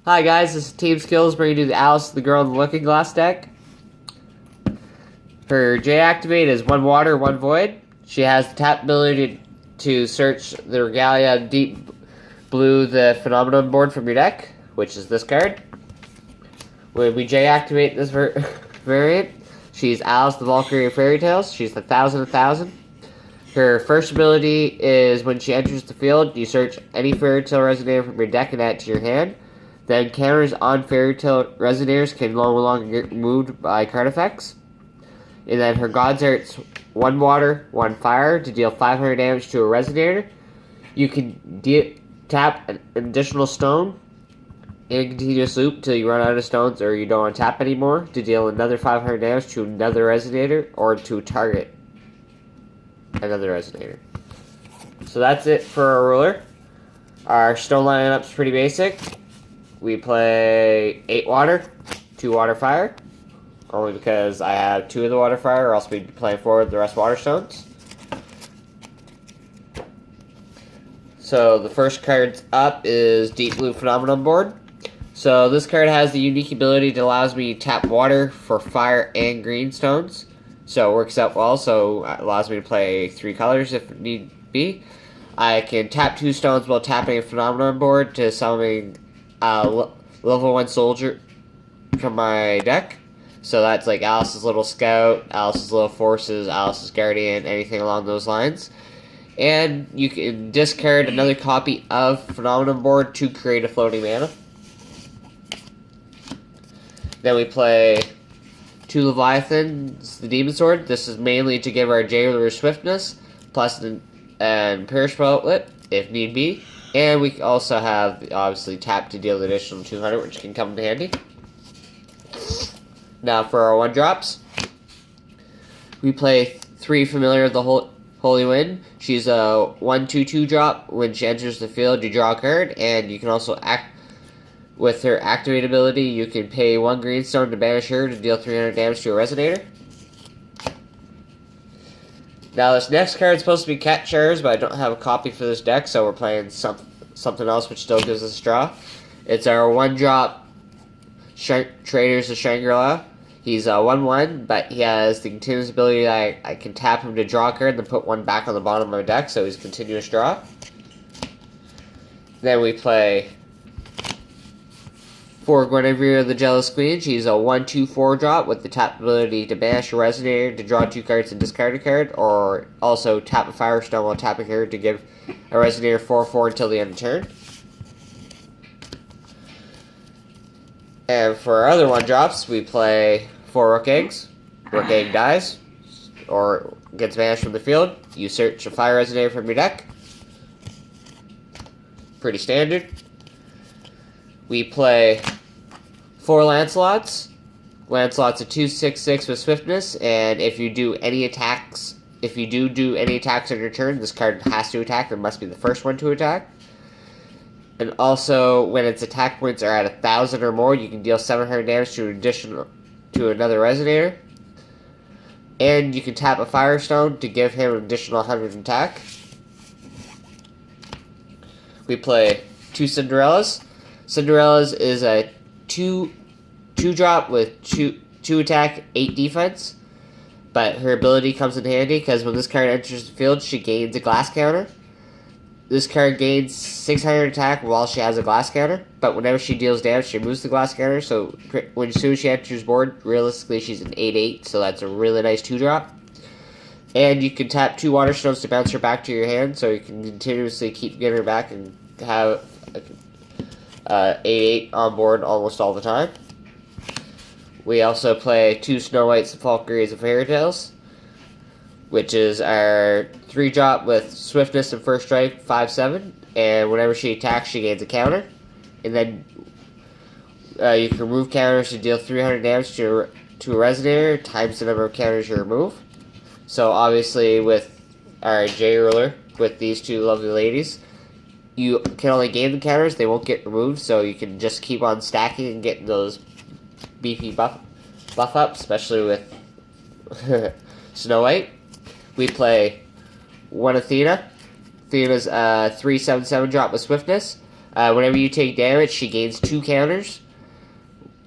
Hi guys, this is Team Skills bringing you the Alice the Girl in the Looking Glass deck. Her J activate is 1 water, 1 void. She has the tap ability to search the Regalia Deep Blue the Phenomenon board from your deck, which is this card. When we J activate this variant, she's Alice the Valkyrie of Fairy Tales. She's the 1,000/1,000. Her first ability is when she enters the field, you search any Fairy Tale Resonator from your deck and add it to your hand. Then counters on Fairy Tale Resonators can no longer get removed by card effects. And then her gods are 1 water, 1 fire to deal 500 damage to a Resonator. You can tap an additional stone in a continuous loop until you run out of stones or you don't want to tap anymore to deal another 500 damage to another Resonator or to target another Resonator. So that's it for our ruler. Our stone lineup's pretty basic. We play 8 water, 2 water fire, only because I have 2 of the water fire, or else we'd be playing forward the rest water stones. So the first card up is Deep Blue Phenomenon board. So this card has the unique ability that allows me to tap water for fire and green stones. So it works out well, so it allows me to play 3 colors if need be. I can tap 2 stones while tapping a Phenomenon board to summon level 1 soldier from my deck. So that's like Alice's Little Scout, Alice's Little Forces, Alice's Guardian, anything along those lines. And you can discard another copy of Phenomenon board to create a floating mana. Then we play 2 Leviathans, the Demon Sword. This is mainly to give our Jailer swiftness, plus an perishable outlet, if need be. And we also have, obviously, tap to deal the additional 200, which can come in handy. Now for our 1-drops. We play 3 Familiar of the Holy Wind. She's a 1/2/2 drop. When she enters the field, you draw a card. And you can also with her activate ability, you can pay 1 greenstone to banish her to deal 300 damage to a Resonator. Now this next card is supposed to be Cat Chairs, but I don't have a copy for this deck, so we're playing something else which still gives us a draw. It's our 1-drop Traders of Shangri-La. He's 1/1, but he has the continuous ability that I can tap him to draw a card and then put 1 back on the bottom of my deck, so he's continuous draw. Then we play 4 Guinevere the Jealous Queen. She's a 1/2/4 drop with the tap ability to banish a Resonator to draw 2 cards and discard a card, or also tap a Firestone while tapping her to give a Resonator 4/4 until the end of turn. And for our other 1-drops, we play 4 Rook Eggs. Rook Egg dies, or gets banished from the field. You search a Fire Resonator from your deck. Pretty standard. We play 4 Lancelots. Lancelot's a 2/6/6 with swiftness, and if you do any attacks, if you do any attacks on your turn, this card has to attack, or must be the first one to attack. And also, when its attack points are at 1,000 or more, you can deal 700 damage to another Resonator. And you can tap a Firestone to give him an additional 100 attack. We play 2 Cinderellas. Cinderella's is a 2-drop with 2 attack, 8 defense. But her ability comes in handy because when this card enters the field, she gains a glass counter. This card gains 600 attack while she has a glass counter, but whenever she deals damage, she removes the glass counter, so as soon as she enters board, realistically she's an 8/8, so that's a really nice 2-drop. And you can tap 2 water stones to bounce her back to your hand, so you can continuously keep getting her back and have 8/8 on board almost all the time. We also play 2 Snow Whites and Valkyries of Fairy Tales, which is our 3-drop with swiftness and first strike, 5/7, and whenever she attacks, she gains a counter. And then you can remove counters to deal 300 damage to a Resonator times the number of counters you remove. So obviously with our J ruler, with these 2 lovely ladies, you can only gain the counters, they won't get removed, so you can just keep on stacking and getting those beefy buff ups, especially with Snow White. We play 1 Athena. Athena's a 3/7/7 drop with swiftness. Whenever you take damage, she gains 2 counters.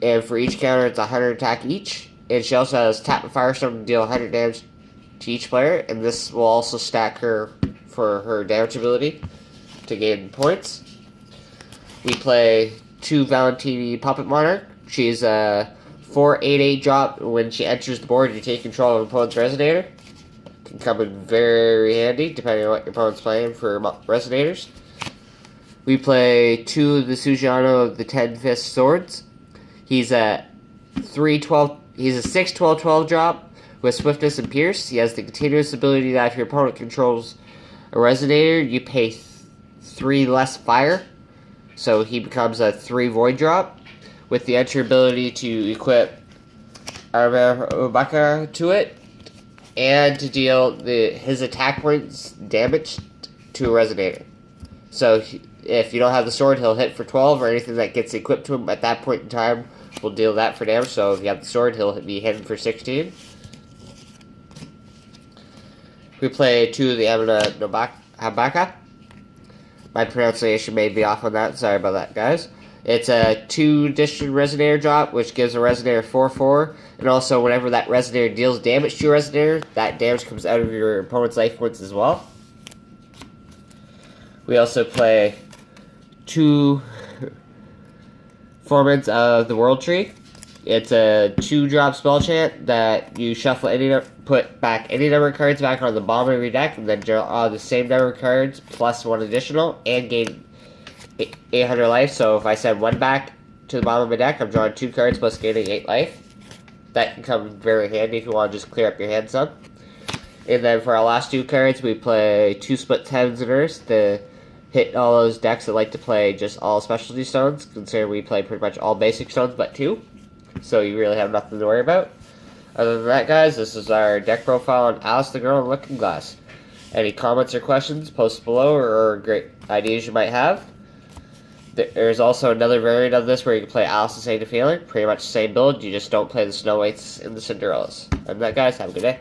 And for each counter, it's 100 attack each. And she also has Tap and Firestorm to deal 100 damage to each player. And this will also stack her for her damage ability to gain points. We play 2 Valentini Puppet Monarch. She's a 4/8/8 drop. When she enters the board, you take control of an opponent's Resonator. Can come in very handy, depending on what your opponent's playing for Resonators. We play 2 of the Sugiano of the 10 Fist Swords. He's a 3/12. He's a 6/12/12 drop with Swiftness and Pierce. He has the continuous ability that if your opponent controls a Resonator, you pay 3 less fire. So he becomes a 3 Void drop with the entry ability to equip RBG to it and to deal his attack points damage to a Resonator. So if you don't have the sword, he'll hit for 12, or anything that gets equipped to him at that point in time will deal that for damage. So if you have the sword, he'll be hitting for 16. We play 2 of the Amina Habaka. My pronunciation may be off on that. Sorry about that, guys. It's a 2 addition Resonator drop, which gives a Resonator 4/4. And also, whenever that Resonator deals damage to your Resonator, that damage comes out of your opponent's life points as well. We also play 2 Formants of the World Tree. It's a 2-drop spell chant that you shuffle put back any number of cards back on the bottom of your deck, and then draw the same number of cards plus 1 additional, and gain 800 life. So if I send 1 back to the bottom of my deck, I'm drawing 2 cards plus gaining 8 life. That can come very handy if you want to just clear up your hand some. And then for our last 2 cards, we play 2 Split Tensors to hit all those decks that like to play just all specialty stones, considering we play pretty much all basic stones but 2. So you really have nothing to worry about. Other than that, guys, this is our deck profile on Alice the Girl in the Looking Glass. Any comments or questions, post below, or great ideas you might have. There's also another variant of this where you can play Alice the Saint of Feeling. Pretty much the same build, you just don't play the Snow Whites and the Cinderellas. Other than that, guys, have a good day.